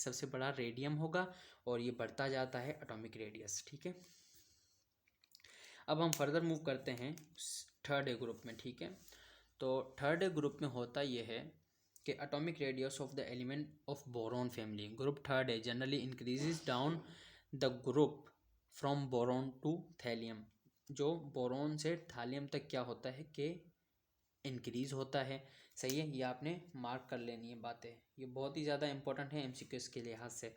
सबसे बड़ा रेडियम होगा और ये बढ़ता जाता है एटॉमिक रेडियस, ठीक है। अब हम फर्दर मूव करते हैं थर्ड ए ग्रुप में, ठीक है। तो थर्ड ए ग्रुप में होता ये है कि atomic radius of the element of boron family, group third A generally increases down the group from boron to thallium. जो बोरॉन से थालियम तक क्या होता है कि इंक्रीज होता है, सही है। ये आपने मार्क कर लेनी है बातें, ये बहुत ही ज़्यादा इंपॉर्टेंट है एमसीक्यूज के लिहाज से।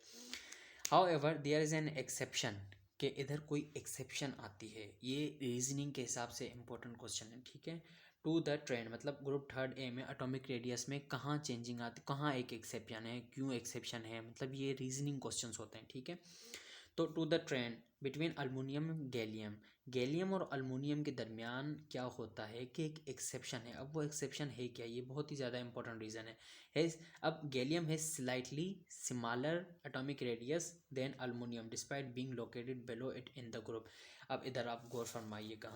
However there is an exception, कि इधर कोई एक्सेप्शन आती है, ये रीजनिंग के हिसाब से इंपॉर्टेंट क्वेश्चन है, ठीक है। टू द ट्रेंड, मतलब ग्रुप थर्ड ए में एटॉमिक रेडियस में कहाँ चेंजिंग आती, कहाँ एक एक्सेप्शन है, क्यों एक्सेप्शन है, मतलब ये रीजनिंग क्वेश्चंस होते हैं, ठीक है। तो to the trend between aluminium gallium, gallium और अल्मोनियम के दरमियान क्या होता है कि एक एक्सेप्शन है। अब वो एक्सेप्शन है क्या, ये बहुत ही ज़्यादा इंपॉर्टेंट रीज़न है। अब गैलियम है slightly smaller atomic radius than aluminium despite being located below it in the group. अब इधर आप गौर फरमाइएगा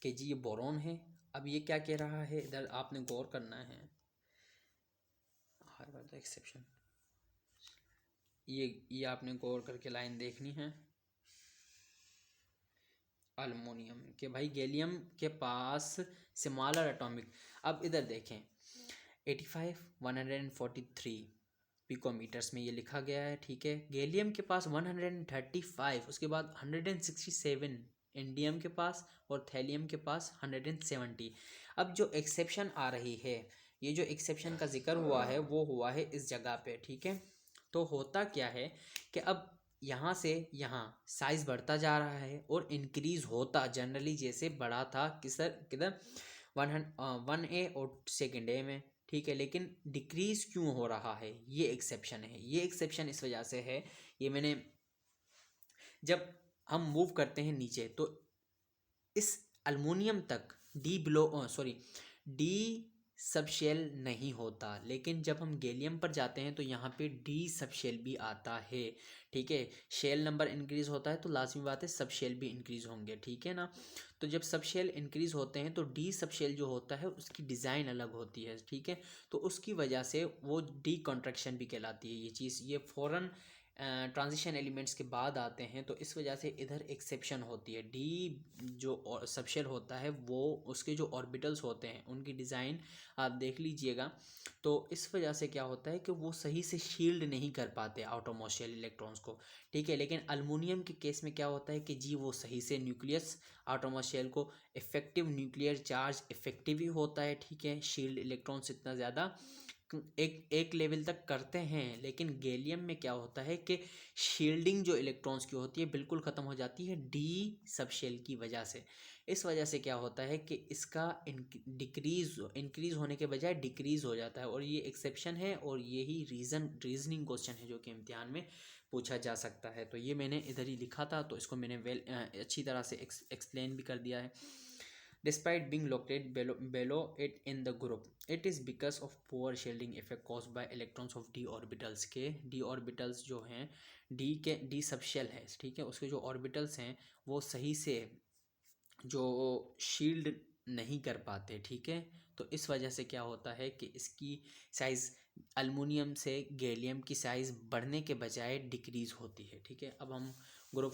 कि जी ये बोरॉन है। अब ये क्या कह रहा है, इधर आपने गौर करना है, हर बार एक्सेप्शन, ये आपने गौर करके लाइन देखनी है। अल्मोनियम के भाई गैलियम के पास स्मॉलर एटॉमिक, अब इधर देखें 85 143 पिकोमीटर्स में ये लिखा गया है, ठीक है। गैलियम के पास 135, उसके बाद 167 इंडियम के पास और थैलियम के पास 170। अब जो एक्सेप्शन आ रही है, ये जो एक्सेप्शन का जिक्र हुआ है वो हुआ है इस जगह पे, ठीक है। तो होता क्या है कि अब यहाँ से यहाँ साइज बढ़ता जा रहा है और इंक्रीज होता जनरली जैसे बढ़ा था किधर 1A और सेकेंड ए में, ठीक है। लेकिन डिक्रीज क्यों हो रहा है, ये एक्सेप्शन है। ये एक्सेप्शन इस वजह से है, ये मैंने जब हम मूव करते हैं नीचे तो इस अल्मोनियम तक डी सबशेल नहीं होता, लेकिन जब हम गैलियम पर जाते हैं तो यहाँ पे डी सबशेल भी आता है, ठीक है। शेल नंबर इंक्रीज होता है तो लाजमी बात है सबशेल भी इंक्रीज होंगे, ठीक है ना। तो जब सबशेल इंक्रीज होते हैं तो डी सबशेल जो होता है उसकी डिज़ाइन अलग होती है, ठीक है। तो उसकी वजह से वो डी कॉन्ट्रैक्शन भी कहलाती है ये चीज़, ये फ़ौरन ट्रांजिशन एलिमेंट्स के बाद आते हैं, तो इस वजह से इधर एक्सेप्शन होती है। डी जो सबशेल होता है वो उसके जो ऑर्बिटल्स होते हैं उनकी डिज़ाइन आप देख लीजिएगा, तो इस वजह से क्या होता है कि वो सही से शील्ड नहीं कर पाते आउटरमोस्ट शेल इलेक्ट्रॉन्स को, ठीक है। लेकिन अल्मोनियम के केस में क्या होता है कि जी वो सही से न्यूक्लियस आउटरमोस्ट शेल को इफेक्टिव न्यूक्लियर चार्ज इफेक्टिव ही होता है, ठीक है। शील्ड इलेक्ट्रॉन्स इतना ज़्यादा एक लेवल तक करते हैं, लेकिन गैलियम में क्या होता है कि शील्डिंग जो इलेक्ट्रॉन्स की होती है बिल्कुल ख़त्म हो जाती है डी सबशेल की वजह से। इस वजह से क्या होता है कि इसका इंक्रीज होने के बजाय डिक्रीज हो जाता है, और ये एक्सेप्शन है और यही रीजनिंग क्वेश्चन है जो कि इम्तिहान में पूछा जा सकता है। तो ये मैंने इधर ही लिखा था, तो इसको मैंने अच्छी तरह से एक्सप्लेन भी कर दिया है। Despite being located below it in the group, it is because of poor shielding effect caused by electrons of d orbitals के d orbitals जो हैं d सबशेल है, ठीक है। उसके जो orbitals हैं वो सही से जो शील्ड नहीं कर पाते, ठीक है। तो इस वजह से क्या होता है कि इसकी साइज़ अल्मोनियम से गैलियम की साइज़ बढ़ने के बजाय डिक्रीज़ होती है, ठीक है। अब हम ग्रुप